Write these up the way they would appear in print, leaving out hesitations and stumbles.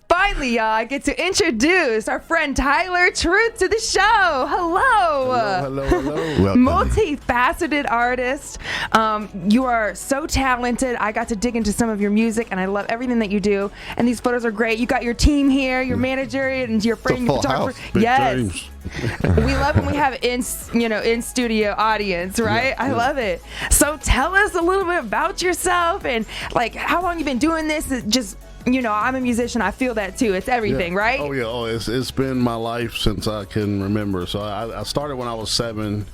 Finally, y'all, I get to introduce our friend Tyler Truth to the show. Hello. Hello. Multifaceted artist. You are so talented. I got to dig into some of your music, and I love everything that you do. And these photos are great. You got your team here, your manager, and your friend, your photographer. Yes. We love when we have in studio audience, right? I love it. So tell us a little bit about yourself and like how long you've been doing this. Just I'm a musician. I feel that too. It's everything, right? Oh yeah. It's been my life since I can remember. So I started when I was 7,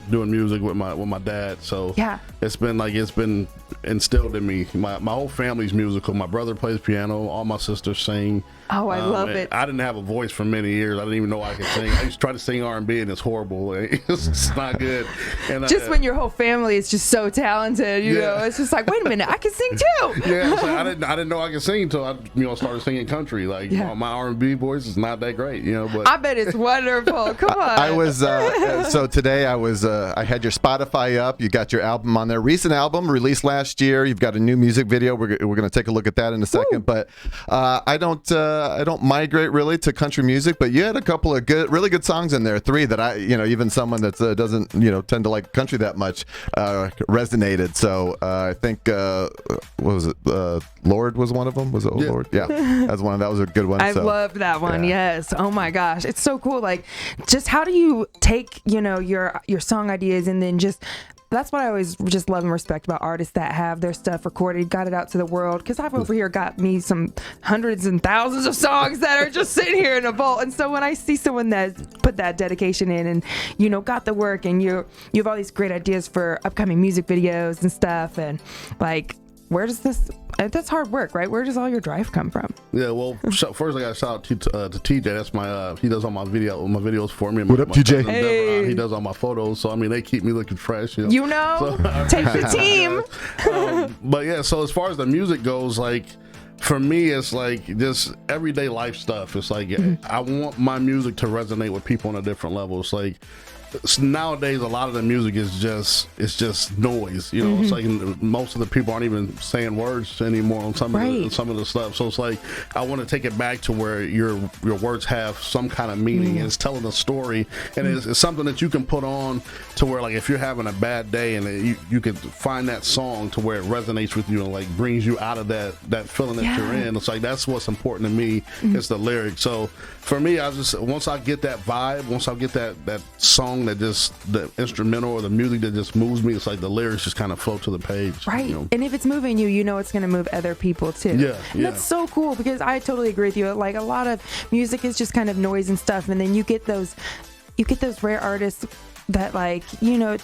doing music with my dad. So it's been instilled in me. My whole family's musical. My brother plays piano. All my sisters sing. Oh, I love it. I didn't have a voice for many years. I didn't even know I could sing. I used to try to sing R&B, and it's horrible. It's not good. And just when your whole family is just so talented, you know, it's just like, wait a minute, I can sing too. Yeah, it's like, I didn't know I could sing until I started singing country. Like my R&B voice is not that great, But I bet it's wonderful. Come on. I was so today I had your Spotify up. You got your album on there. Recent album released last year. You've got a new music video. We're going to take a look at that in a second. Woo. But I don't migrate really to country music, but you had a couple of really good songs in there. 3 that even someone that doesn't tend to like country that much resonated. So I think what was it? Lord was one of them. Was it Lord? Yeah, that was a good one. I loved that one. Yeah. Yes. Oh my gosh, it's so cool. Like, just how do you take your song ideas and then just. That's what I always just love and respect about artists that have their stuff recorded, got it out to the world. Because I've over here got me some hundreds and thousands of songs that are just sitting here in a vault. And so when I see someone that put that dedication in and, got the work and you have all these great ideas for upcoming music videos and stuff. And like, where does this... That's hard work, right? Where does all your drive come from? Yeah, well, first I got to shout out to TJ. That's my he does all my videos for me. What up, TJ? Hey. He does all my photos, so they keep me looking fresh. Take the team. But yeah, so as far as the music goes, like for me, it's like just everyday life stuff. It's like I want my music to resonate with people on a different level. It's like. Nowadays, a lot of the music is just noise. It's like most of the people aren't even saying words anymore on some of the stuff. So it's like I want to take it back to where your words have some kind of meaning. And it's telling a story, and it's something that you can put on to where like if you're having a bad day and you can find that song to where it resonates with you and like brings you out of that feeling that you're in. It's like that's what's important to me. It's the lyrics. So for me, once I get that vibe, once I get that song. That just the instrumental or the music that just moves me, it's like the lyrics just kind of float to the page, right? And if it's moving you, it's going to move other people too. And that's so cool because I totally agree with you. Like a lot of music is just kind of noise and stuff, and then you get those rare artists that like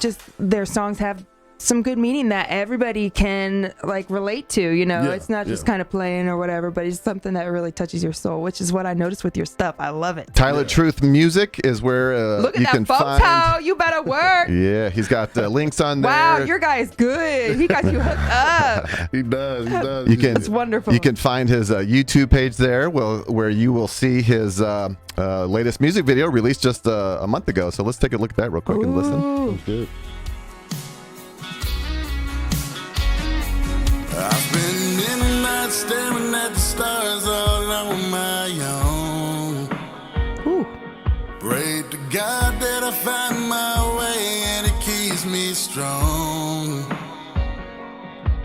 just their songs have some good meaning that everybody can like relate to. It's not just kind of playing or whatever, but it's something that really touches your soul, which is what I noticed with your stuff. I love it. Tyler Truth Music is where look at you that can photo. find. You better work. Yeah, he's got links on there. Wow, your guy is good. He got you hooked up. He does. It's wonderful. You can find his YouTube page there, where you will see his latest music video released just a month ago. So let's take a look at that real quick and listen. That's good. I've been in the night staring at the stars all on my own. Ooh. Pray to God that I find my way and it keeps me strong.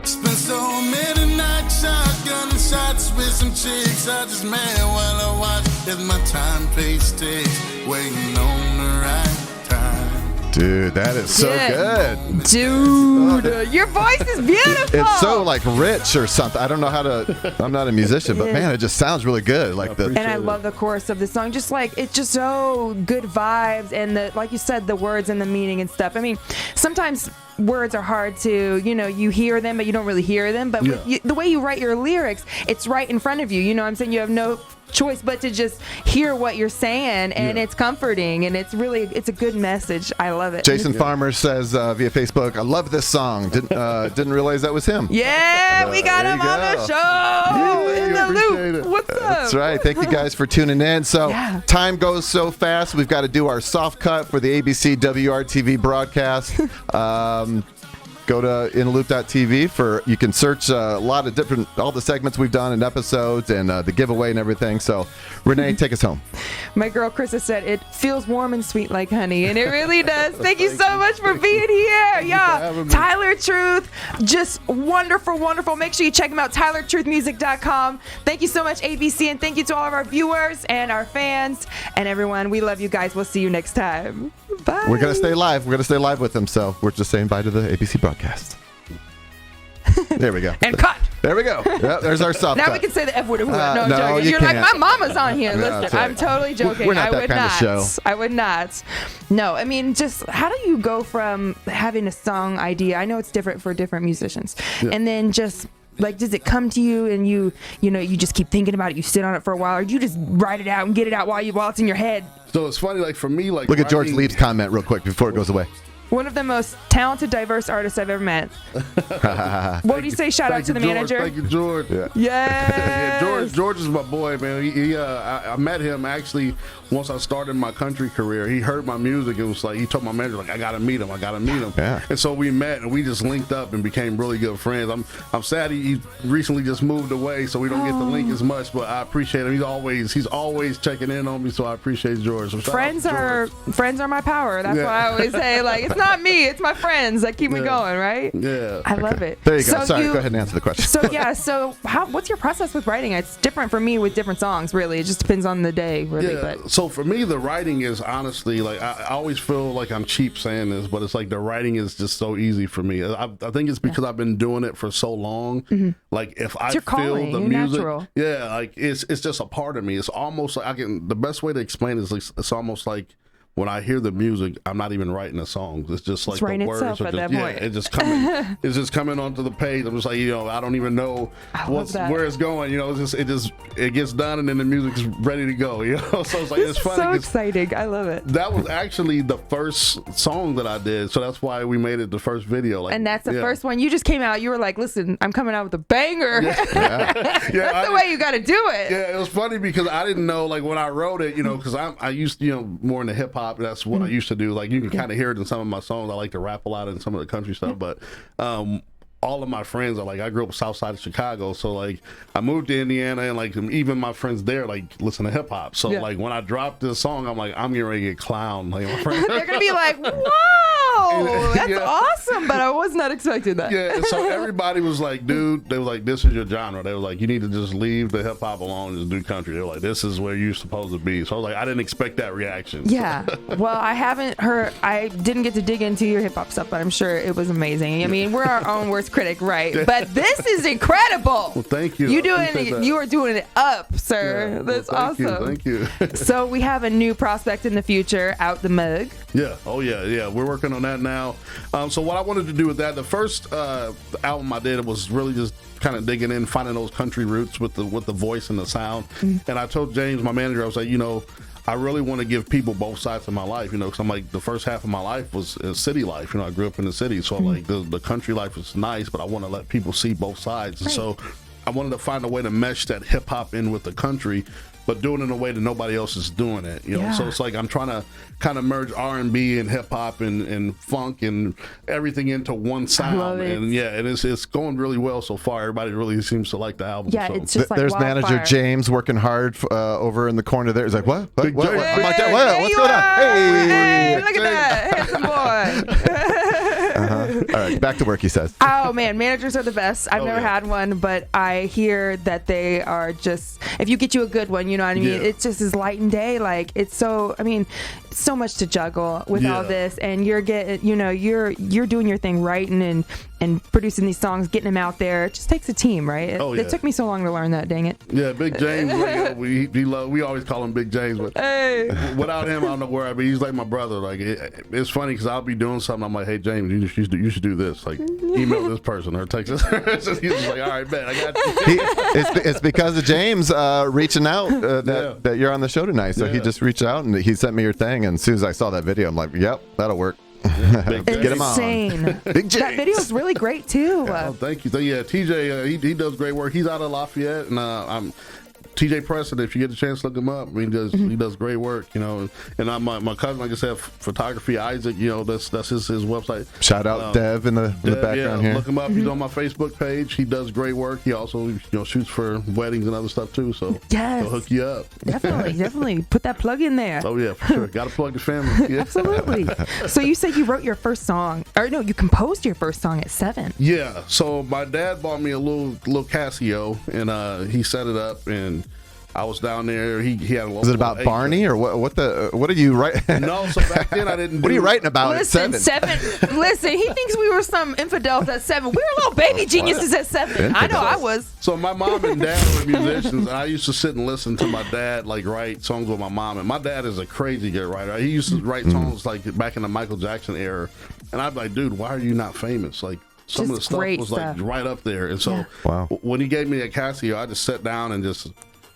Spent so many nights shotgun shots with some chicks I just met while I watch as my time pace takes, waiting on the right time. Dude, that is so good. Dude, your voice is beautiful. It's so like rich or something. I don't know how to. I'm not a musician, but man, it just sounds really good. Like and I love the chorus of the song. Just like it's just so good vibes, and like you said, the words and the meaning and stuff. I mean, sometimes words are hard to, you hear them, but you don't really hear them. But the way you write your lyrics, it's right in front of you. You know what I'm saying? You have no choice but to just hear what you're saying, and it's comforting, and it's a good message. I love it. Jason Farmer says via Facebook, I love this song. Didn't realize that was him. Yeah, we got him on the show. In the loop. What's up? That's right. Thank you guys for tuning in. So time goes so fast. We've got to do our soft cut for the ABC WRTV broadcast. go to inaloop.tv for, you can search a lot of different, all the segments we've done and episodes and the giveaway and everything. So, Renee, take us home. My girl Krista said, it feels warm and sweet like honey, and it really does. Thank you so much for being here. Yeah, Tyler Truth, just wonderful, wonderful. Make sure you check him out, tylertruthmusic.com. Thank you so much, ABC, and thank you to all of our viewers and our fans and everyone. We love you guys. We'll see you next time. Bye. We're going to stay live. We're going to stay live with them, so we're just saying bye to the ABC broadcast. There we go. And cut. There we go. Yep, there's our soft Now cut. we can say the F word. No, no, joking. you You're can't. like, my mama's on here. No, Listen, I'm totally joking. We're not I that would kind of not. show. I would not. No, I mean, just how do you go from having a song idea? I know it's different for different musicians. Yeah. And then just like, does it come to you and you just keep thinking about it? You sit on it for a while, or do you just write it out and get it out while it's in your head? So it's funny, like for me, like Look at George writing- Leap's comment real quick before it goes away. One of the most talented, diverse artists I've ever met. What would you say? Shout out to the George. manager. Thank you, George. Yeah. Yes. Yeah, George is my boy, man. I met him actually once I started my country career. He heard my music and was like, he told my manager, like, I gotta meet him. Yeah. And so we met and we just linked up and became really good friends. I'm sad he recently just moved away, so we don't get to link as much, but I appreciate him. He's always checking in on me, so I appreciate George. So Friends are my power. That's Yeah. why I always say, like, it's not me, it's my friends that keep me Yeah. going, right? Yeah. I love it. There you go. So Sorry, go ahead and answer the question. So what's your process with writing? It's different for me with different songs, really. It just depends on the day, really. Yeah. But So for me, the writing is honestly, like, I always feel like I'm cheap saying this, but it's like the writing is just so easy for me. I think it's because I've been doing it for so long. Like if I your feel calling, the you're music, natural. yeah, like it's just a part of me. It's almost like the best way to explain it is like, it's almost like when I hear the music, I'm not even writing the songs. It's just like writing the words itself are at just, that point. it's just coming. It's just coming onto the page. I'm just like, I don't even know I love that. where it's going. It gets done and then the music's ready to go. So it's like it's funny. so 'cause exciting. I love it. that was actually the first song that I did, so that's why we made it the first video. Like, And that's the first one. You just came out. You were like, listen, I'm coming out with a banger. That's the way you got to do it. Yeah, it was funny because I didn't know, like, when I wrote it, because I used to, more into hip hop. That's what I used to do. Like, you can kind of hear it in some of my songs. I like to rap a lot in some of the country stuff, but all of my friends are like, I grew up south side of Chicago, so like I moved to Indiana, and like even my friends there like listen to hip hop. So like when I dropped this song, I'm like, I'm getting ready to get clowned. Like my friends, They're going to be like, whoa, that's Yeah. awesome, but I was not expecting that. yeah. And so everybody was like, dude, they were like, this is your genre. They were like, you need to just leave the hip hop alone and just do country. They were like, this is where you're supposed to be. So I was like, I didn't expect that reaction. Yeah. Well, I didn't get to dig into your hip hop stuff, but I'm sure it was amazing. I mean, we're our own worst critic, right? But this is incredible. Well, thank you. You are doing it up, sir. Yeah. That's Well, awesome. Thank you. So we have a new prospect in the future, Out the Mug. Yeah. Oh, yeah. We're working on that now. So what I wanted to do with that, the first album I did was really just kind of digging in, finding those country roots with the voice and the sound. And I told James, my manager, I was like, I really want to give people both sides of my life, because I'm like, the first half of my life was city life. I grew up in the city, so like the country life is nice, but I want to let people see both sides. And so I wanted to find a way to mesh that hip hop in with the country, but doing it in a way that nobody else is doing it. So it's like I'm trying to kind of merge R&B and hip hop and funk and everything into one sound. love it. And and it's going really well so far. Everybody really seems to like the album. Yeah, so. it's just like There's wildfire. manager James working hard over in the corner there. He's like, what? Big James. I'm like, Hey, what? there What's you going on? are. Hey, look James. at that. Handsome boy. All right, back to work, he says. Oh man, managers are the best. I've Oh, never yeah. had one, but I hear that they are just, if you get you a good one, you know what I mean? Yeah. It's just as light and day. Like it's so much to juggle with all Yeah. this, and you're getting, you're doing your thing, writing and producing these songs, getting them out there. It just takes a team, right? Oh, It yeah. took me so long to learn that, dang it. Yeah, Big James. We always call him Big James, but Hey. without him, I don't know where I'd be. He's like my brother. Like it's funny because I'll be doing something. I'm like, hey James, you should do this. Like email this person or text this. So he's just like, all right, man, I got you. It's because of James reaching out that you're on the show tonight. So he Yeah. just reached out and he sent me your thing. And as soon as I saw that video, I'm like, yep, that'll work. Big Get him on. Insane. Big James. That video is really great too. Oh, thank you. So, yeah, TJ, he does great work. He's out of Lafayette, and TJ Preston, if you get a chance, look him up. I mean, he does great work, you know. And my cousin, like I said, photography, Isaac, you know, that's his website. Shout out Dev in the background here. Look him up. He's on my Facebook page. He does great work. He also, you know, shoots for weddings and other stuff too. So he'll hook you up. Definitely put that plug in there. Oh yeah, for sure. Got to plug the family. Yeah. Absolutely. So you said you wrote your first song, or no, you composed your first song at 7. Yeah. So my dad bought me a little Casio, and he set it up, and I was down there. He had a little. Was it about Barney or what? What are you writing? No. So back then I didn't. What are you writing about Listen, at 7? Listen, he thinks we were some infidels at 7. We were little baby geniuses at 7. I know I was. So my mom and dad were musicians, and I used to sit and listen to my dad like write songs with my mom. And my dad is a crazy good writer. He used to write songs like back in the Michael Jackson era, and I'd be like, dude, why are you not famous? Like. Some of the stuff was like right up there. And so when he gave me a Casio, I just sat down and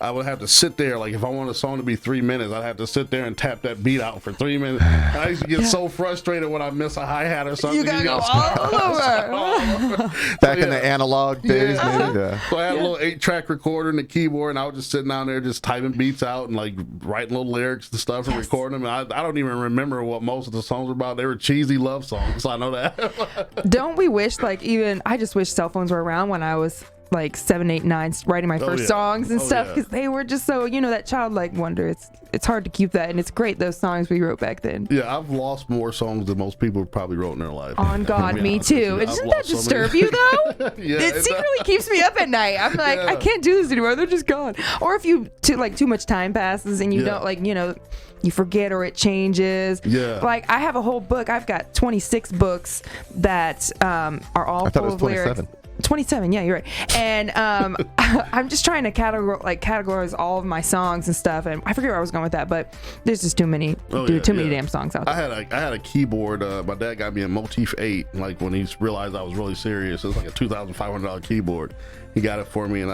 I would have to sit there. Like if I want a song to be 3 minutes, I'd have to sit there and tap that beat out for 3 minutes. And I used to get so frustrated when I miss a hi-hat or something. You gotta go all over. Back in the analog days, maybe. Yeah. So I had a little 8-track recorder and a keyboard, and I was just sitting down there just typing beats out and like writing little lyrics and stuff and recording them. And I don't even remember what most of the songs were about. They were cheesy love songs, so I know that. Don't we wish, like, I just wish cell phones were around when I was like 7, 8, 9, writing my first songs and stuff, because they were just so, you know, that childlike wonder. It's hard to keep that, and it's great, those songs we wrote back then. Yeah, I've lost more songs than most people probably wrote in their life. On God, me too. Doesn't that disturb you though? Yeah, it secretly keeps me up at night. I'm like, I can't do this anymore. They're just gone. Or if too much time passes and you don't, like, you know, you forget or it changes. Yeah. Like I have a whole book. I've got 26 books that are all full of lyrics. 27, yeah, you're right. And I'm just trying to categorize all of my songs and stuff, and I forget where I was going with that, but there's just too many many damn songs out there. I had a keyboard. My dad got me a Motif 8, like when he realized I was really serious. It was like a $2,500 keyboard. He got it for me, and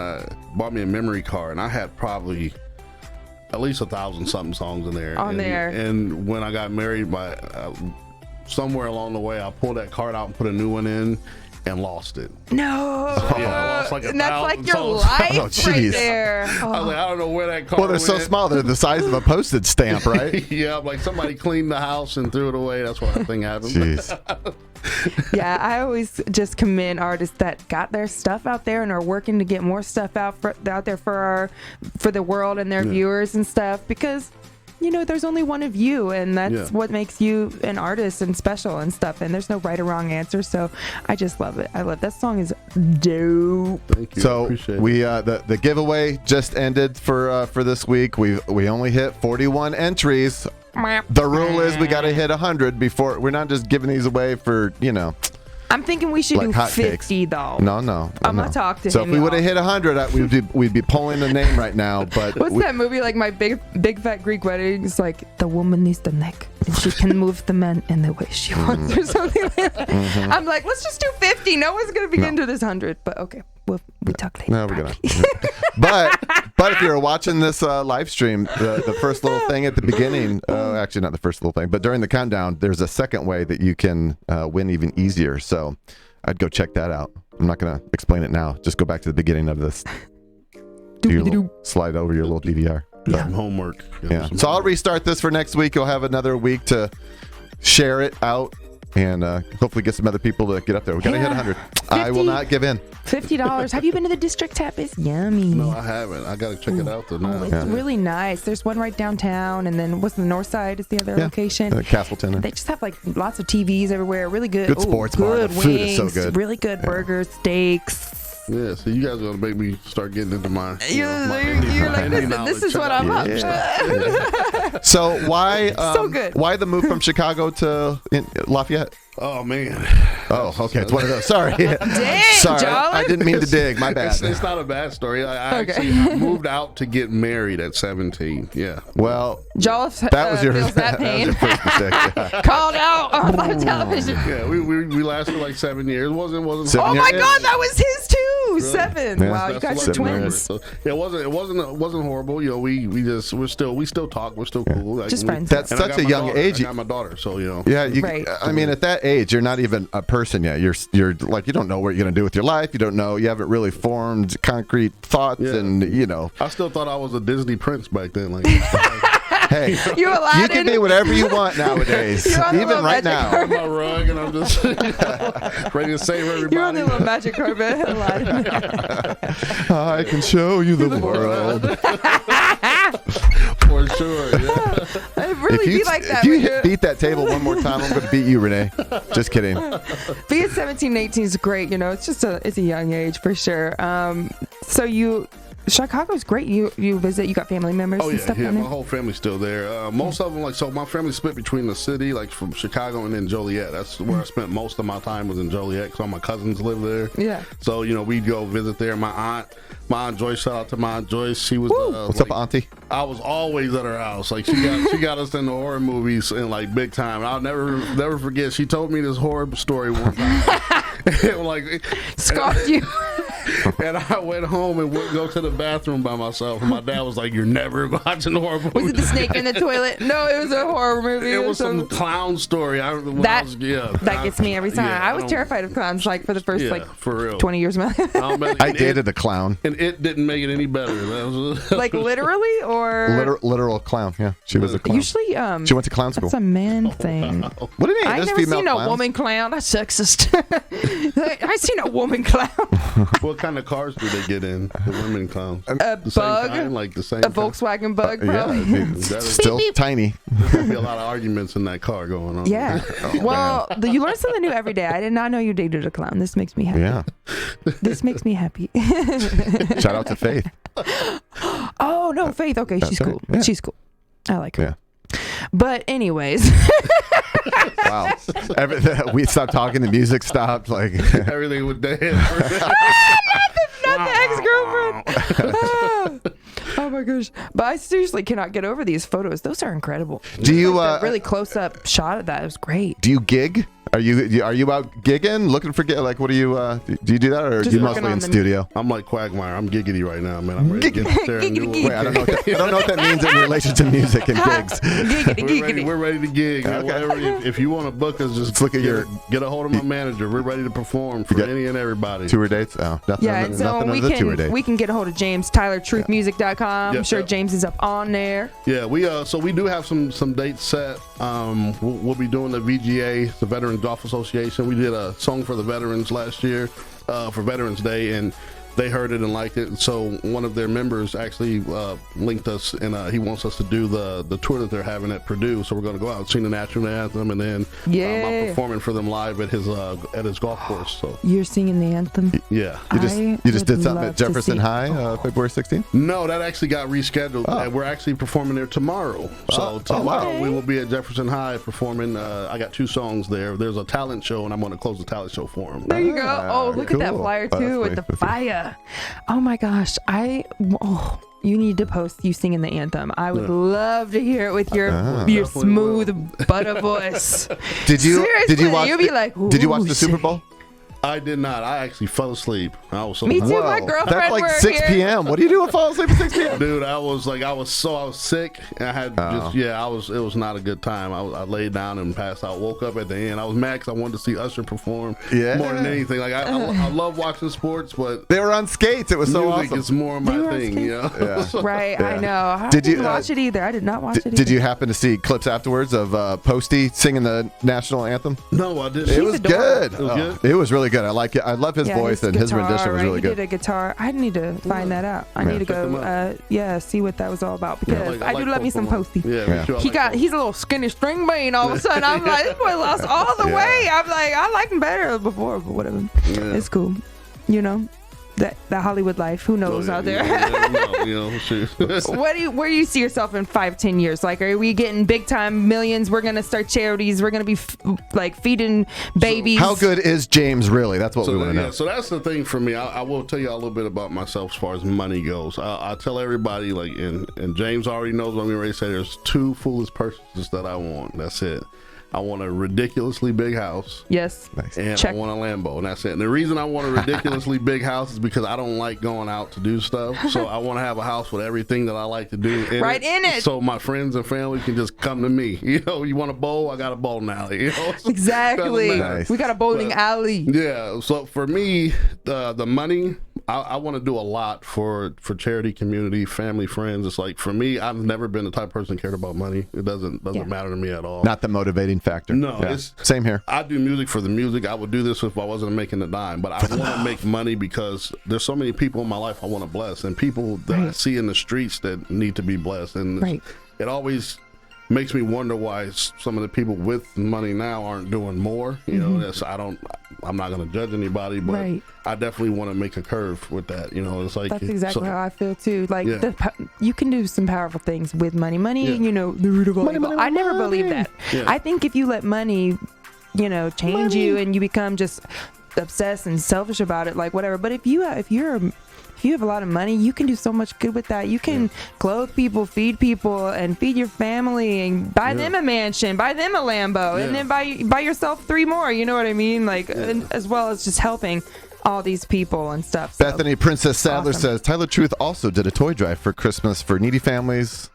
bought me a memory card, and I had probably at least 1,000-something songs in there. And when I got married, somewhere along the way, I pulled that card out and put a new one in. And lost it. No. So, yeah, I lost like and that's like your songs. life right there. I was like, I don't know where that card Well, they're so small. They're the size of a postage stamp, right? Yeah, like somebody cleaned the house and threw it away. That's why that thing happened. Jeez. Yeah, I always just commend artists that got their stuff out there and are working to get more stuff out there for the world and their viewers and stuff, because you know, there's only one of you, and that's what makes you an artist and special and stuff. And there's no right or wrong answer. So I just love it. I love that song is dope. Thank you. So we the giveaway just ended for this week. We only hit 41 entries. The rule is we got to hit 100 before. We're not just giving these away for, you know. I'm thinking we should do 50 though. No. I'm gonna talk to him. So if we would have hit 100, we'd be pulling the name right now. But what's that movie, like My Big Fat Greek Wedding? It's like the woman needs the neck and she can move the man in the way she wants, or something like that. I'm like, let's just do 50. No one's gonna begin to this 100. But okay, we talk later. No, we're gonna. But if you're watching this live stream, the first little thing at the beginning, actually not the first little thing, but during the countdown, there's a second way that you can win even easier. So I'd go check that out. I'm not going to explain it now. Just go back to the beginning of this. Slide over your little DVR. Some homework. Yeah. So I'll restart this for next week. You'll have another week to share it out and hopefully get some other people to get up there. We got to hit 100. 50, I will not give in. $50. Have you been to the District Tap? It's yummy. No, I haven't. I got to check it out though now. It's really nice. There's one right downtown, and then what's the north side is the other location. Castleton. They just have like lots of TVs everywhere. Really good. Good sports bar. Good The wings. food is so good. Really good burgers, steaks. Yeah, so you guys are going to make me start getting into my you're like, this is what I'm up to. So why so good. Why the move from Chicago to Lafayette? Oh, man. Oh, okay. It's one of those. Sorry. Dang, Sorry. Jolliffe. I didn't mean to dig. My bad. It's not a bad story. I actually moved out to get married at 17. Yeah. Well, Jolliffe that was your feels that pain. was your first mistake. Yeah. Called out on television. Yeah, we lasted like 7 years. Wasn't Oh my God, that was his too. Ooh, 7. Yeah. Wow, you guys are That's twins. So, yeah, it wasn't horrible. You know, we still talk. We're still cool. Like, Just friends. That's and I such got a my young daughter. age. I got my daughter, so you know. Yeah, Right. I mean, at that age, you're not even a person yet. You're like, you don't know what you're gonna do with your life. You don't know. You haven't really formed concrete thoughts, Yeah. and you know. I still thought I was a Disney prince back then. Like, Hey, You Aladdin. you can be whatever you want nowadays, You're on the even little right magic now. on my rug, and I'm just ready to save everybody. You're on the little magic carpet. Aladdin. I can show you the world. For sure. Yeah. I'd really be like that. If you when you're- beat that table one more time, I'm going to beat you, Renee. Just kidding. Being 17, 18 is great. You know, it's a young age for sure. So Chicago's great. You visit. You got family members Oh and yeah, stuff yeah. down My there. whole family's still there. Most of them, like, so my family's split between the city, like from Chicago and then Joliet. That's where I spent most of my time, was in Joliet, because all my cousins live there. Yeah. So you know, we'd go visit there. My aunt Joyce. Shout out to my Aunt Joyce. She was. What's up, Auntie? I was always at her house. Like, she got us into horror movies and like big time. I'll never forget. She told me this horror story one time. Like, Scoffed you. and I went home and wouldn't go to the bathroom by myself. And my dad was like, "You're never watching horror movies." Was it the snake in the toilet? No, it was a horror movie. It was some clown story. That gets me every time. I was terrified of clowns, like for the first for real. 20 years of my life. I dated a clown. and it didn't make it any better. That was Like literally, or Literal clown. Yeah, she was a clown. usually She went to clown school. that's a man thing. What do you mean? I There's never female seen a clowns. woman clown. That's sexist. I seen a woman clown. what kind of cars do they get in? The women clowns. A The same bug. kind, like the same. A Volkswagen bug, Yeah, probably. That is still Beep, beep. tiny. gonna be a lot of arguments in that car going on. Yeah. Well, you learn something new every day. I did not know you dated a clown. This makes me happy. Yeah. This makes me happy. Shout out to Faith. Oh, no, Faith. Okay, she's right. cool. Yeah. She's cool. I like her. Yeah. But anyways, Wow. We stopped talking. The music stopped. Like Everything was dead. not the ex-girlfriend. Oh my gosh. But I seriously cannot get over these photos. Those are incredible. Do you The really close-up shot of that. It was great. do you gig? Are you out gigging? Looking for like what do you do you do that, or Just do you working mostly on in the- studio? I'm like Quagmire. I'm giggity right now, man. I'm ready to get out there and do Giggity. what Wait, I don't know what that means in relation to music and gigs. Giggity, We're ready to gig. Okay. Whatever, if you want to book us, just look at get a hold of my manager. We're ready to perform for got any and everybody. Tour dates? Oh, nothing. Yeah, and so nothing we of the tour can date. get a hold of James, TylerTruthMusic.com. I'm Yep, sure yep. James is up on there. Yeah, we do have some dates set. We'll be doing the VGA, the Veterans Golf Association. We did a song for the veterans last year for Veterans Day, and they heard it and liked it. So one of their members actually linked us, and he wants us to do the tour that they're having at Purdue. So we're going to go out and sing the national anthem, and then I'm performing for them live at his golf course. So You're singing the anthem. yeah. You just would did something love at to Jefferson see- High, February 16th. No, that actually got rescheduled. Oh. We're actually performing there tomorrow. So tomorrow wow. we will be at Jefferson High performing. I got 2 songs there. There's a talent show, and I'm going to close the talent show for them. There you go. Oh, look at that cool. flyer Oh, too that's with the nice. fire. Oh my gosh. You need to post you singing the anthem. I would love to hear it with your Definitely smooth butter voice. Did you Seriously, watch? you'll be like, did you watch "Ooh, the Super shit." Bowl? I did not. I actually fell asleep. I was so Me too. tired. my girlfriend That's like were 6 here. p.m. What do you do? Fall asleep at 6 p.m. Dude, I was sick, and I had it was not a good time. I laid down and passed out. Woke up at the end. I was mad because I wanted to see Usher perform Yeah. more than anything. Like I love watching sports, but They were on skates. It was so music awesome. is more They my were on thing. skates? You know? Yeah. Right, I know. I Did you, didn't watch it either. I did not watch it either. Did you happen to see clips afterwards of Posty singing the national anthem? No, I didn't. It was adorable. good. It was good? It was really good. I like it. I love his Yeah, voice, and his guitar, rendition was right? really He good. did a guitar. I need to find that out. I need to Check him go, see what that was all about because I do love me some Posty. Yeah, Yeah. me too. I like He's a little skinny string bean. All of a sudden, I'm like, this boy lost all the Yeah. weight. I'm like, I liked him better before, but whatever. Yeah. It's cool. You know, that Hollywood life. Who knows out there? Shoot. Where do you see yourself in 5-10 years? Like, are we getting big time millions? We're gonna start charities. We're gonna be feeding babies. How good is James really? That's what we want to know. So that's the thing for me. I will tell you a little bit about myself as far as money goes. I tell everybody, and James already knows what I'm ready to say. There's 2 foolish purchases that I want. That's it. I want a ridiculously big house. Yes. Nice. And Check. I want a Lambo, and that's it. And the reason I want a ridiculously big house is because I don't like going out to do stuff. So I want to have a house with everything that I like to do in it. So my friends and family can just come to me. You know, you want a bowl? I got a bowling alley. You know? Exactly. Nice. We got a bowling alley. Yeah. So for me, the money, I want to do a lot for charity, community, family, friends. It's like, for me, I've never been the type of person that cared about money. It doesn't matter to me at all. Not the motivating factor. No, Yeah. it's Same here. I do music for the music. I would do this if I wasn't making a dime, but I want to make money because there's so many people in my life I want to bless, and people that I see in the streets that need to be blessed. And it always makes me wonder why some of the people with money now aren't doing more. You know, I'm not going to judge anybody, but I definitely want to make a curve with that. You know, it's like that's exactly how I feel too. Like Yeah. you can do some powerful things with money. Money, you know, the root of all evil. I never believe that. Yeah. I think if you let money, you know, change you and you become just obsessed and selfish about it, like whatever. But if you have a lot of money, you can do so much good with that. You can clothe people, and feed your family, and buy them a mansion, buy them a Lambo, and then buy yourself 3 more. You know what I mean? Like, and as well as just helping all these people and stuff. So, Bethany Princess Sadler says Tyler Truth also did a toy drive for Christmas for needy families.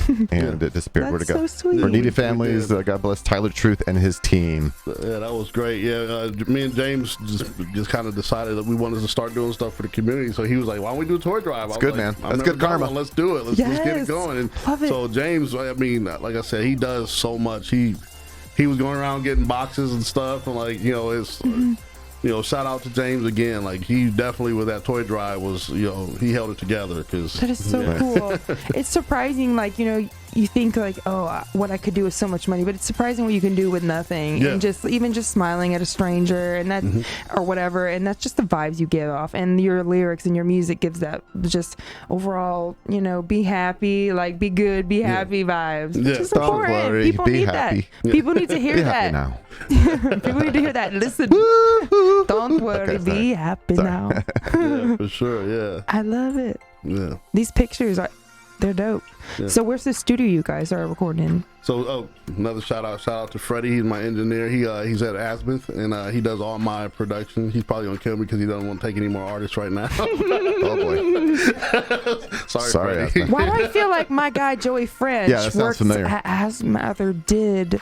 And it disappeared. Where'd it go? so sweet. For needy families, God bless Tyler Truth and his team. Yeah, that was great. Yeah, me and James just kind of decided that we wanted to start doing stuff for the community. So he was like, "Why don't we do a toy drive?" That's good, man. That's good karma. Let's do it. Let's get it going. And Love it. so James, I mean, like I said, he does so much. He was going around getting boxes and stuff, and like, you know, it's. You know, shout out to James again. Like, he definitely, with that toy drive, was, you know, he held it together. Cause, that is so cool. It's surprising, like, you know, you think like, oh, what I could do with so much money, but it's surprising what you can do with nothing. And just even just smiling at a stranger and that or whatever, and that's just the vibes you give off, and your lyrics and your music gives that just overall, you know, be happy, like be good, be happy vibes. Which is important. Worry, people be need happy. that. People need to hear Be that. happy now. People need to hear that. Listen. Don't worry, be happy now. Yeah, for sure. Yeah. I love it. Yeah. These pictures they're dope. Yeah. So where's the studio you guys are recording in? So, another shout out to Freddie. He's my engineer. He's at Azimuth, and he does all my production. He's probably gonna kill me because he doesn't want to take any more artists right now. Oh boy. Sorry, Freddie. Why do I feel like my guy Joey French that sounds works familiar. at Azimuth did?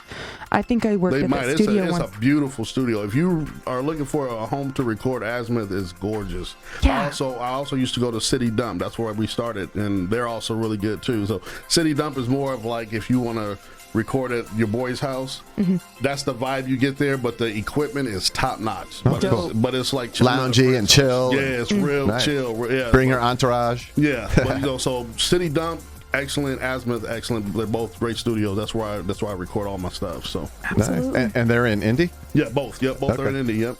I think I worked They at might. that studio It's once. a beautiful studio. If you are looking for a home to record, Azimuth is gorgeous. Yeah. I also used to go to City Dump. That's where we started, and they're also really good too. So City Dump is more of like if you want to record at your boy's house. That's the vibe you get there, but the equipment is top notch. But it's like Loungy and chill. Yeah, it's real Right. chill. Yeah, Bring your entourage. Yeah, but, you know, so City Dump, excellent. Azimuth, excellent. They're both great studios. That's where I record all my stuff. So Absolutely. Nice. And they're in Indy? yeah, both. Yep, both are in Indy. Yep.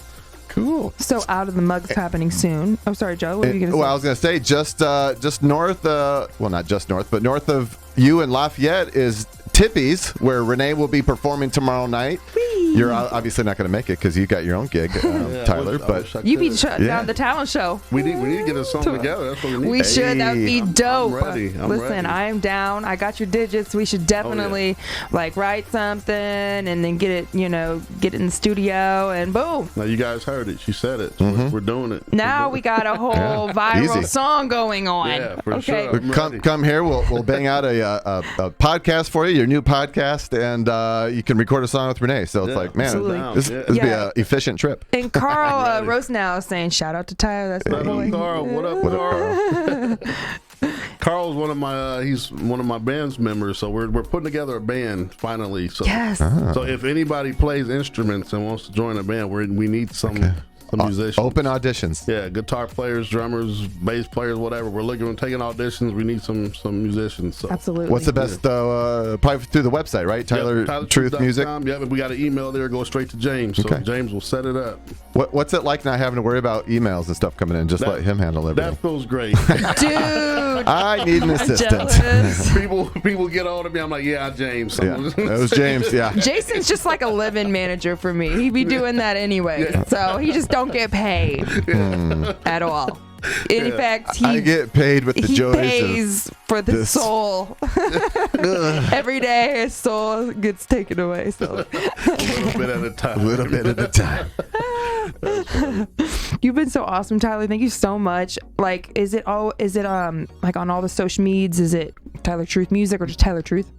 Cool. So Out of the Mug's happening soon. I'm sorry, Joe. What were you gonna say? Well, I was going to say just north, well, not just north, but north of you in Lafayette is Tippy's, where Renee will be performing tomorrow night. You're obviously not going to make it because you got your own gig, Tyler. But You be shutting down the talent show. We need to get a song together. That's what we need. We should. That would be dope. ready. I'm Listen, ready. I am down. I got your digits. We should definitely like write something and then get it in the studio and boom. Now you guys heard it. She said it. We're doing it. Now we got a whole viral Easy. song going on. Yeah, for okay. sure. I'm ready. come here. We'll bang out a podcast for you, your new podcast, and you can record a song with Renee. So it's like, man, Absolutely. this Yeah. would be an efficient trip. And Carl Rosenau is saying, shout out to Tyler. That's my Shout boy. out Carl. What up, Carl? Carl's one of my he's one of my band's members, so we're putting together a band finally. So Yes. so if anybody plays instruments and wants to join a band, we need some musicians. Open auditions. Yeah, guitar players, drummers, bass players, whatever. We're taking auditions. We need some musicians. So. Absolutely. What's the best? Probably through the website, right? Tyler Truth Music. Yeah, but we got an email there. Go straight to James. So Okay. James will set it up. What's it like not having to worry about emails and stuff coming in? Just let him handle everything. That feels great. Dude. I need an assistant. Jealous. people get on to me. I'm like, yeah, James. Yeah, that was James. Yeah. Jason's just like a live-in manager for me. He'd be doing that anyway. So he just don't get paid at all. In fact, I get paid with the he joys pays for the this. soul. Every day his soul gets taken away. So A little bit at a time. a little bit at a time. you've been so awesome, Tyler. Thank you so much. Like, is it like on all the social medias? Is it Tyler Truth Music or just Tyler Truth?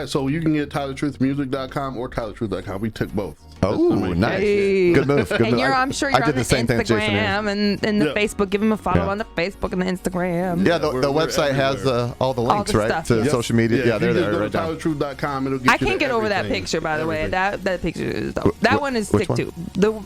So you can get TylerTruthMusic.com or TylerTruth.com. We took both. Oh, nice. Hey. Good move. Good And move. I'm sure I you're did on the the same thing with Jason here. Instagram and the Yeah. Facebook. Give him a follow Yeah. on the Facebook and the Instagram. Yeah, the We're website has everywhere. all the links, the right, stuff, to yeah. social media. Yeah, if they're you there just right go now. to TylerTruth.com, it'll get I you can't to get over that everything. picture, by the way. Everything. That picture is dope. That one is which sick one? too.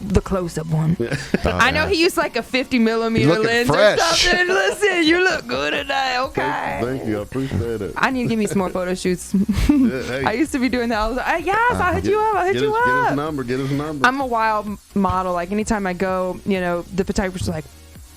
The close-up one. I know he used like a 50 millimeter You're looking lens fresh. or something. Listen, you look good tonight. Okay. Thank you. I appreciate it. I need to give me some more photo shoots. Yeah, hey, I used to be doing that. I was like, yes, I'll hit you up. I'll hit get you his, Get his up. number. Get his number. I'm a wild model. Like anytime I go, the photographer's like,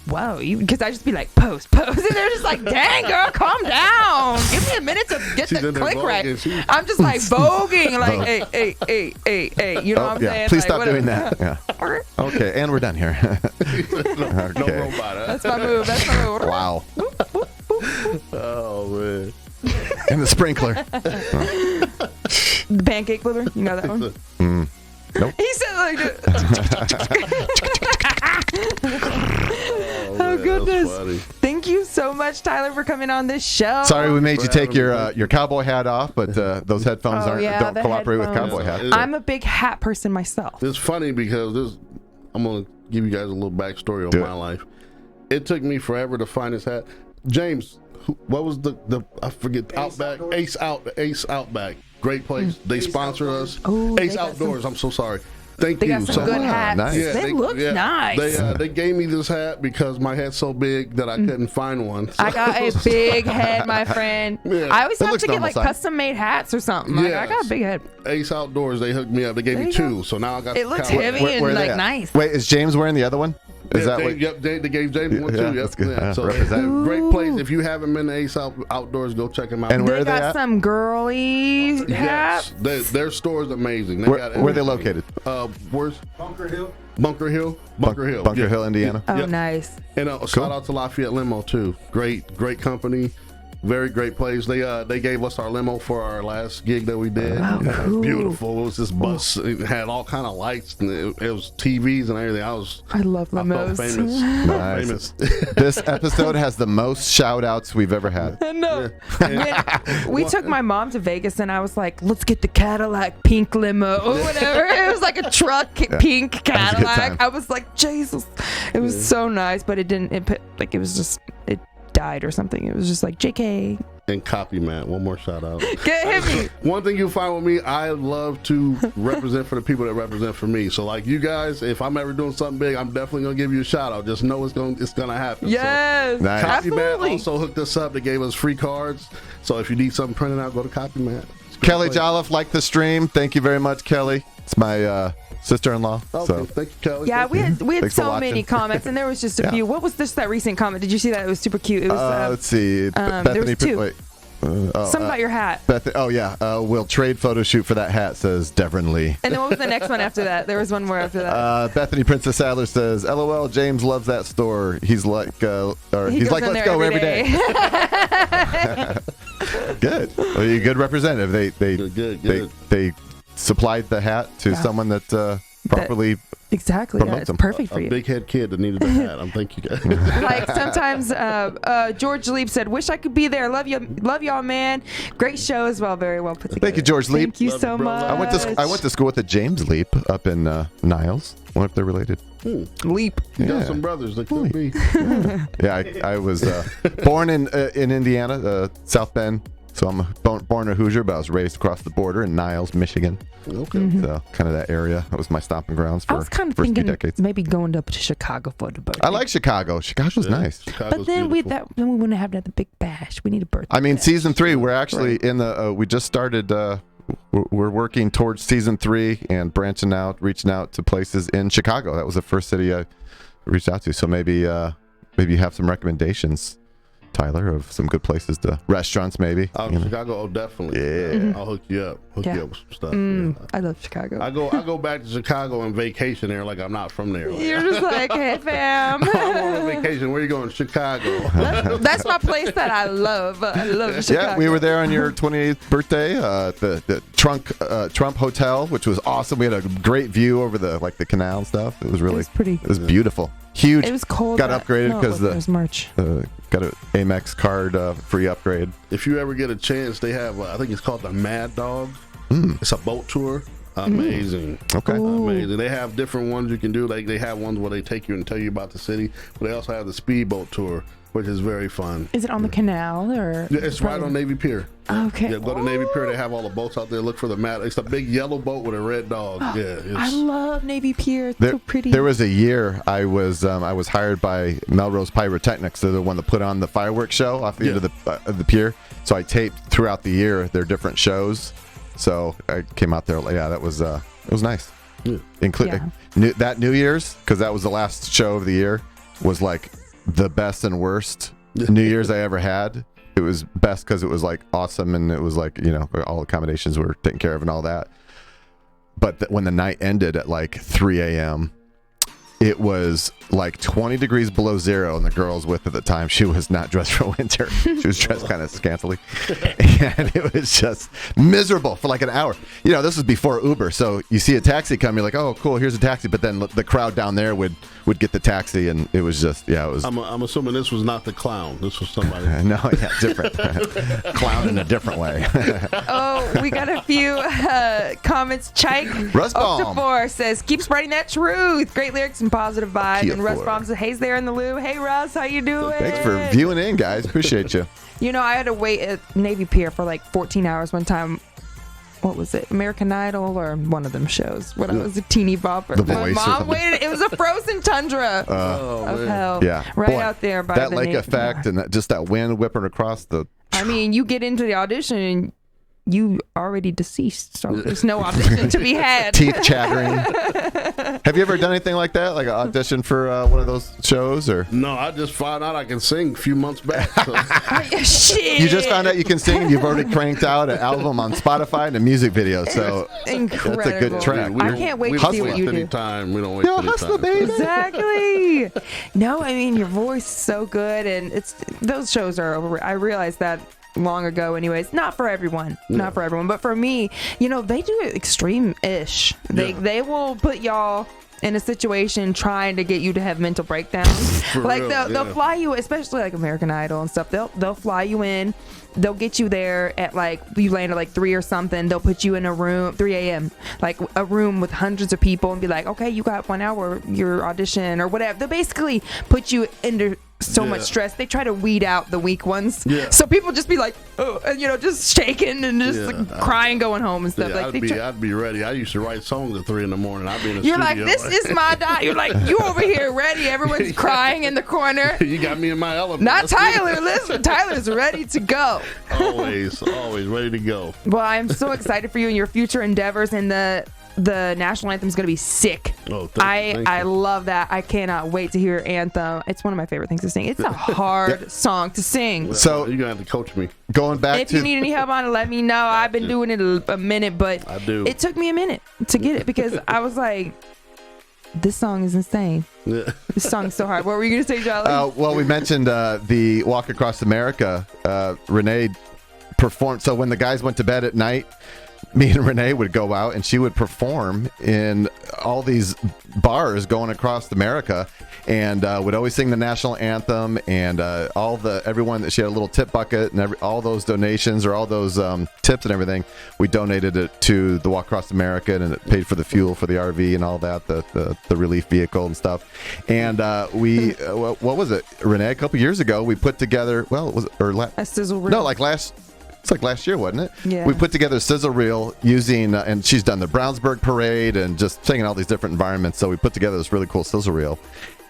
whoa, because I just be like, post. And they're just like, dang, girl, calm down. Give me a minute to get She's the in there click right. voguing. I'm just like voguing, like, hey. You know what I'm yeah. saying? Please Like, stop whatever. doing that. Yeah. Okay, and we're done here. No Okay. robot. Huh? That's my move. That's my move. Wow. Oh man. And the sprinkler. The pancake flipper. You know that one? Nope. He said like Oh, Oh, man, goodness. that's funny. Thank you so much, Tyler, for coming on this show. Sorry we made you For take having me. your cowboy hat off, but those headphones Oh, yeah, don't the cooperate with headphones. cowboy Yeah. hats. I'm a big hat person myself. It's funny because I'm gonna give you guys a little backstory Do on it. my life. It took me forever to find this hat. James, what was the I forget Outback Ace Outback. Great place. They sponsor us. Oh, Ace they got Outdoors. I'm so sorry. Thank They you got some so good much. hats. nice. They look nice. They gave me this hat because my head's so big that I couldn't find one. I got a big head, my friend. Yeah. I always That have looks to get normal like size. custom made hats or something. Like, I got a big head. Ace Outdoors, they hooked me up. They gave me There you 2, so now I got. It the looks cowboy. heavy Where and are they like at? nice. Wait, is James wearing the other one? Is Yeah, that what? Yep, they gave James one Yeah, too. Yep. that's good. Yeah, so Represent. great place. If you haven't been to Ace Outdoors, go check them out. And where They are they got at? some girly hats. Yes, their store is amazing. They got Where are they everything. located? Where's Bunker Hill. Bunker Hill? Bunker Hill. Bunker Yeah. Hill, Indiana. Oh, Yep. nice. And shout out to Lafayette Limo too. Great company. Very great place. They gave us our limo for our last gig that we did. Oh, It was cool. beautiful. It was this bus. It had all kind of lights and it was TVs and everything. I love I felt limos. famous. Nice. Famous. This episode has the most shout outs we've ever had. No. When we took my mom to Vegas and I was like, let's get the Cadillac pink limo or whatever. It was like a truck pink That was a good time. Cadillac. I was like, Jesus. It was so nice, but it died or something. It was just like, JK. And Copy Matt. One more shout out. Get hit me. One thing you'll find with me, I love to represent for the people that represent for me. So like you guys, if I'm ever doing something big, I'm definitely gonna give you a shout out. Just know it's gonna happen. Yes. Nice. So, Copy Matt Absolutely. also hooked us up. They gave us free cards. So if you need something printed out, go to Copy Matt. It's a great Kelly place. Jolliffe liked the stream. Thank you very much, Kelly. It's my sister-in-law. Okay, So thank you, Kelly. Yeah, Thank we had Thanks for so many watching. comments, and there was just a Yeah. few. What was just that recent comment? Did you see that? It was super cute. It was let's see. there Bethany. was two. Wait. something about your hat. Oh yeah. We'll trade photo shoot for that hat. Says Devon Lee. And then what was the next one after that? There was one more after that. Bethany Princess Sadler says, "LOL, James loves that store. He's like, He he's goes like, in let's there go every day. day." Good. Well, you're a good representative. Good. They supplied the hat to Yeah. someone that properly. Exactly. Yeah, Promote it's them. perfect for A you. big head kid that needed a hat. I'm thank you guys. Like sometimes George Leap said, "Wish I could be there. Love y'all, man. Great show as well. Very well put together." Thank you, George Leap. Thank you Love so you, brother. much. I went to school with a James Leap up in Niles. Wonder if they're related. Leap. You got Yeah. some brothers that could be. Yeah, I was born in Indiana, South Bend. So I'm born a Hoosier, but I was raised across the border in Niles, Michigan. Okay. So kind of that area. That was my stomping grounds I for was kind of first few thinking decades. maybe going up to Chicago for the birthday. I like Chicago. Chicago's nice. Chicago's But then beautiful. then we wouldn't have the big bash. We need a birthday. I mean, bash. season 3, we're actually in the, we just started, we're working towards season 3 and branching out, reaching out to places in Chicago. That was the first city I reached out to. So maybe you have some recommendations Tyler, of some good places to restaurants, maybe. Chicago, definitely. Yeah. I'll hook you up. Hook you up with some stuff. Yeah. I love Chicago. I go back to Chicago and vacation there like I'm not from there. Like, You're just like, hey, fam. I'm on a vacation. Where you going? Chicago. That's my place that I love. I love Chicago. Yeah, we were there on your 28th birthday, the Trump Hotel, which was awesome. We had a great view over the canal and stuff. It was really pretty. It was beautiful. Huge. It was cold. Got upgraded because it was March. Got an Amex card free upgrade. If you ever get a chance, they have I think it's called the Mad Dog. It's a boat tour. Amazing. Okay. Amazing. They have different ones you can do. Like they have ones where they take you and tell you about the city, but they also have the speedboat tour, which is very fun. Is it on the canal or? Yeah, it's right on Navy Pier. Okay. Yeah, go to Navy Pier. They have all the boats out there. Look for the Mad. It's a big yellow boat with a red dog. Yeah. I love Navy Pier. It's so pretty. There was a year I was hired by Melrose Pyrotechnics. They're the one that put on the fireworks show off the end of the pier. So I taped throughout the year their different shows. So I came out there. Yeah, that was it was nice. Yeah. That New Year's, because that was the last show of the year, was like the best and worst New Year's I ever had. It was best because it was like awesome, and it was like, all accommodations were taken care of and all that. But when the night ended at like 3 a.m., it was like 20 degrees below zero, and the girl I was with at the time, she was not dressed for winter. She was dressed kind of scantily. And it was just miserable for like an hour. This was before Uber, so you see a taxi come, you're like, oh, cool, here's a taxi. But then the crowd down there would get the taxi, and it was just, it was... I'm assuming this was not the clown. This was somebody... No, different. Clown in a different way. Oh, we got a few comments. Chike Octafor says, keep spreading that truth. Great lyrics and positive vibes. And Russ Baum says, hey's there in the loo. Hey, Russ, how you doing? Thanks for viewing in, guys. Appreciate you. I had to wait at Navy Pier for like 14 hours one time. What was it? American Idol or one of them shows when I was a teeny bopper. The Voice. My mom waited. It was a frozen tundra of hell. Yeah. Right out there by that the lake Navy. effect and just that wind whipping across the... I mean, you get into the audition and you already deceased, so there's no audition to be had. Teeth chattering. Have you ever done anything like that, like an audition for one of those shows, or? No, I just found out I can sing a few months back. So. Shit. You just found out you can sing, and you've already cranked out an album on Spotify and a music video. So incredible. That's a good track. I can't wait to see what you do. Anytime. We don't waste any hustle, time. baby. Exactly. No, I mean your voice is so good, and those shows are over. I realized that long ago anyways. Not for everyone, but for me, they do it extreme-ish. They will put y'all in a situation trying to get you to have mental breakdowns. They'll fly you, especially like American Idol and stuff. They'll fly you in. They'll get you there at you land at 3 or something. They'll put you in a room, 3 a.m., like a room with hundreds of people, and be like, okay, you got 1 hour, your audition or whatever. They'll basically put you into so much stress. They try to weed out the weak ones. Yeah. So people just be like, oh, and, just shaking and just crying, going home and stuff. Yeah, I'd be ready. I used to write songs at 3 a.m. I'd be in the You're studio. like, this is my diet. You're like, you over here ready. Everyone's crying in the corner. You got me in my element. Not Tyler. Listen, Tyler's ready to go. Always ready to go. Well, I'm so excited for you and your future endeavors, and the national anthem is going to be sick. Oh, thank you. I love that. I cannot wait to hear your anthem. It's one of my favorite things to sing. It's a hard song to sing. So you're going to have to coach me. Going back if you need any help on it, let me know. I've been doing it a minute, but I do. It took me a minute to get it because I was like, this song is insane. Yeah. This song's so hard. What were you going to say, Jolly? Well, we mentioned the Walk Across America. Renee performed. So when the guys went to bed at night, me and Renee would go out and she would perform in all these bars going across America, and would always sing the national anthem, and everyone that she had a little tip bucket, and all those donations or all those tips and everything, we donated it to the Walk Across America, and it paid for the fuel for the RV and all that, the relief vehicle and stuff. And we what was it, Renee? A couple years ago, we put together a sizzle reel. No, it's like last year, wasn't it? Yeah. We put together a sizzle reel using, and she's done the Brownsburg Parade and just singing all these different environments. So we put together this really cool sizzle reel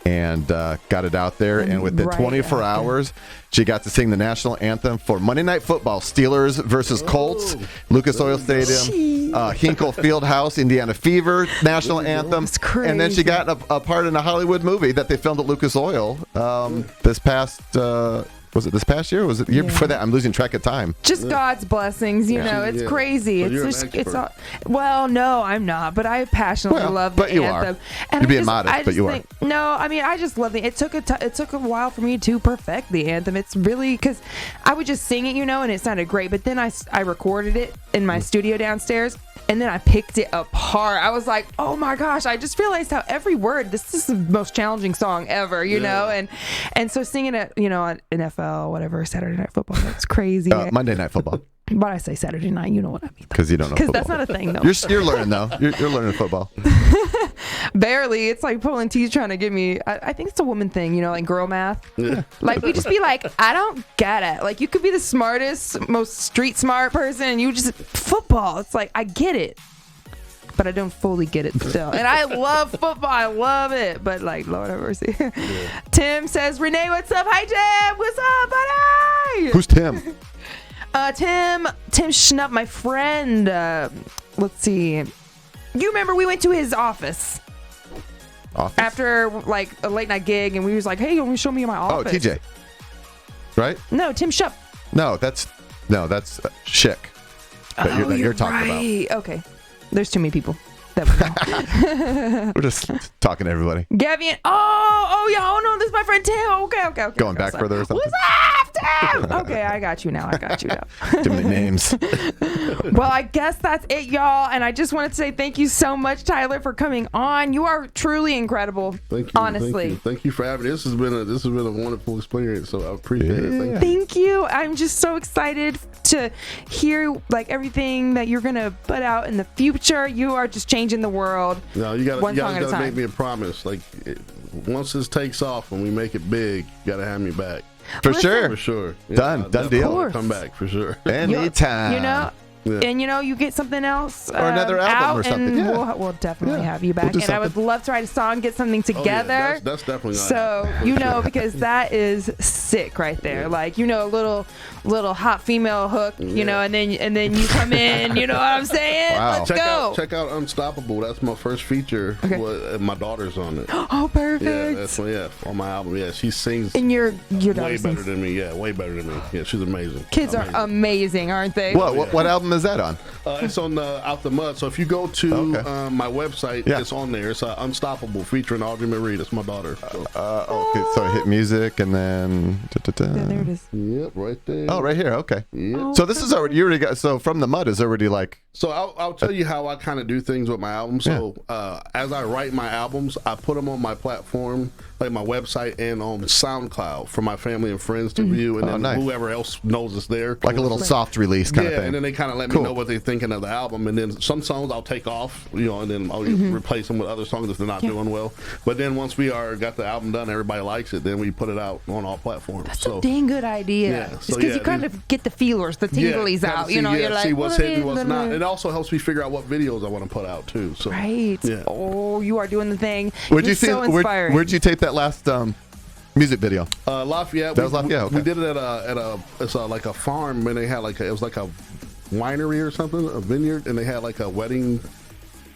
and got it out there. And within 24 hours, she got to sing the national anthem for Monday Night Football, Steelers versus Colts, Lucas Oil Stadium, Hinkle Fieldhouse, Indiana Fever, national anthem. And then she got a part in a Hollywood movie that they filmed at Lucas Oil this past Was it this past year? Or was it the year before that? I'm losing track of time. Just God's blessings, you know. It's crazy. So it's you're just an it's expert. all, well, no, I'm not, but I passionately love the but you anthem. are. And You're being I modest, but you are. No, I mean, I just love it. It took a while for me to perfect the anthem. It's really because I would just sing it, you know, and it sounded great. But then I recorded it in my studio downstairs, and then I picked it apart. I was like, oh my gosh, I just realized how every word. This is the most challenging song ever, you know, and so singing it, you know, on NFL, whatever, Saturday Night Football. That's crazy. Monday Night Football. But I say Saturday night, you know what I mean. Because you don't know Because football. that's not a thing, though. You're learning, though. You're learning football. Barely. It's like pulling teeth trying to get me. I think it's a woman thing, you know, like girl math. Yeah. Like, we just be like, I don't get it. Like, you could be the smartest, most street smart person, and you just, football. It's like, I get it. But I don't fully get it still. And I love football. I love it. But, like, Lord have mercy. Yeah. Tim says, Renee, what's up? Hi, Tim. What's up, buddy? Who's Tim? Tim Schnupp, my friend. Let's see. You remember we went to his office after like a late night gig, and we was like, "Hey, you want to show me my office?" Oh, TJ. Right? No, Tim Schnupp. No, that's Schick. That you're talking about. Okay, there's too many people. That we know. We're just talking to everybody. Gavin. Oh yeah. Oh no, this is my friend Tim. Okay. Going back further or something. What's up, Tim? Okay, I got you now. Too many names. Well, I guess that's it, y'all. And I just wanted to say thank you so much, Tyler, for coming on. You are truly incredible. Thank you. Honestly. Thank you for having me. This has been a wonderful experience. So I appreciate it. Thank you. I'm just so excited to hear like everything that you're gonna put out in the future. You are just changing the world. No, you gotta make me a time. promise. Like once this takes off and we make it big, you gotta have me back. For sure. For sure. Done deal. Come back for sure. Anytime. You know. Yeah. And you know, you get something else or another album out or something. And Yeah. we'll definitely have you back. We'll And I would love to write a song, get something together. Oh, yeah. That's definitely not so you know, because that is sick right there. Yeah. Like, you know, a little hot female hook, you know, and then you come in. You know what I'm saying? Wow. Let's go. Check out Unstoppable. That's my first feature. Okay. My daughter's on it. Oh, perfect. Yeah, that's on my album. Yeah, she sings. And your way daughter better sings. than me. Yeah, way better than me. Yeah, she's amazing. Kids are amazing, aren't they? What album is that on? It's on Out the Mud. So if you go to my website, it's on there. It's Unstoppable featuring Audrey Marie. That's my daughter. So. Okay, so hit music and then. Yeah, there it is. Yep, right there. Oh, right here. Okay. Yeah. So this is already, you already got, so From the Mud is already like. So I'll tell you how I kind of do things with my albums. So as I write my albums, I put them on my platform, like my website, and on SoundCloud for my family and friends to view, and then whoever else knows it's there. Like a little soft release kind of thing. Yeah, and then they kind of let me know what they're thinking of the album, and then some songs I'll take off, you know, and then I'll replace them with other songs if they're not doing well. But then once we got the album done, everybody likes it, then we put it out on all platforms. That's a dang good idea. Yeah, Just because you kind of get the feelers, the tinglies out. You know, you're like, see what's hitting, what's not. It also helps me figure out what videos I want to put out too. So right. Yeah. Oh, you are doing the thing. Where'd you so inspiring. Where'd you tape that last music video? Lafayette. That was Lafayette. Okay. We did it at like a farm, and they had it was like a winery or something, a vineyard, and they had like a wedding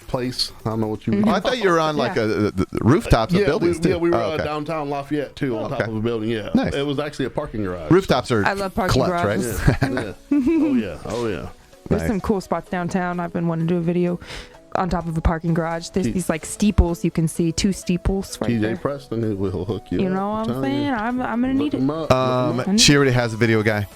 place. I don't know what you. Oh, I thought you were on like the rooftops of buildings too. Yeah, we were downtown Lafayette too, on top of a building. Yeah, nice. It was actually a parking garage. Rooftops are. I love parking garages. Right? Yeah. Oh yeah. There's some cool spots downtown. I've been wanting to do a video on top of a parking garage. There's these like steeples you can see, 2 steeples right there. TJ Preston will hook you. You know what I'm saying? I'm gonna need it. She already has a video guy.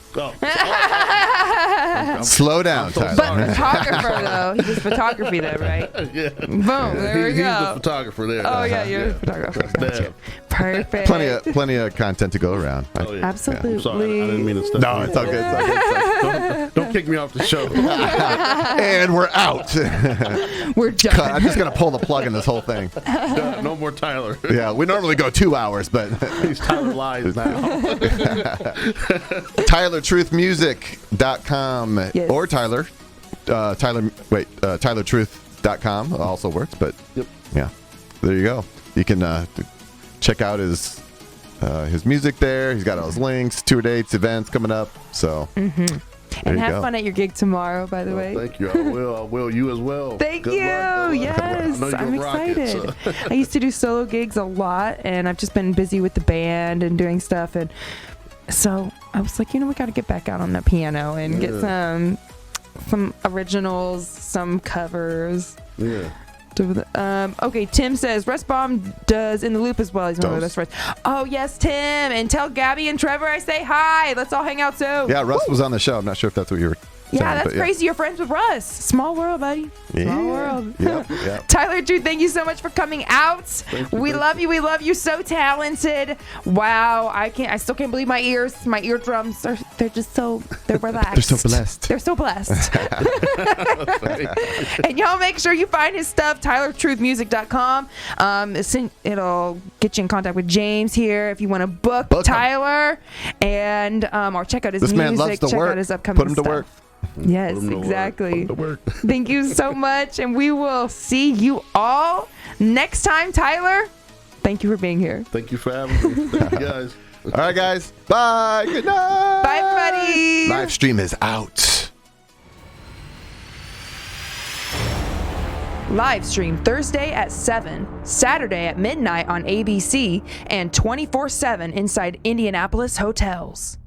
Slow down, Tyler. But photographer though, he does photography though, right? Yeah. Boom. There we go. He's the photographer there. Oh yeah, you're a photographer. Gotcha. Perfect. Plenty of content to go around. Oh, yeah. Absolutely. I'm sorry, I didn't mean to step. No, it's all good. Don't kick me off the show. And we're out. We're done. I'm just gonna pull the plug in this whole thing. No more Tyler. Yeah, we normally go 2 hours, but he's Tyler Lies now. TylerTruthMusic.com or TylerTruth.com also works, but yeah, there you go. You can check out his music there. He's got all his links, tour dates, events coming up. So. And have fun at your gig tomorrow, by the way. Thank you. I will. You as well. Thank Good you. luck. Yes. I'm excited. I used to do solo gigs a lot, and I've just been busy with the band and doing stuff. And So I was like, we got to get back out on the piano and get some originals, some covers. Yeah. Okay, Tim says Russ Baum does In the Loop as well. He's one of my best friends. Oh yes, Tim, and tell Gabby and Trevor I say hi. Let's all hang out soon. Yeah, Russ was on the show. I'm not sure if that's what you were saying. Yeah, that's crazy. You're friends with Russ. Small world, buddy. Small world. Yep. Tyler Drew, thank you so much for coming out. We love you. We love you. So talented. Wow. I still can't believe my eardrums they're relaxed. They're so blessed. They're so blessed. And y'all make sure you find his stuff, tylertruthmusic.com. It'll get you in contact with James here if you want to book Tyler and or check out his music. Man loves to check work. out his upcoming Put him stuff. to work. Yes, exactly. Thank you so much, and we will see you all next time. Tyler, thank you for being here. Thank you for having me. Thank you, guys. All right, guys. Bye. Good night. Bye, everybody. Live stream is out. Live stream Thursday at 7, Saturday at midnight on ABC, and 24/7 inside Indianapolis hotels.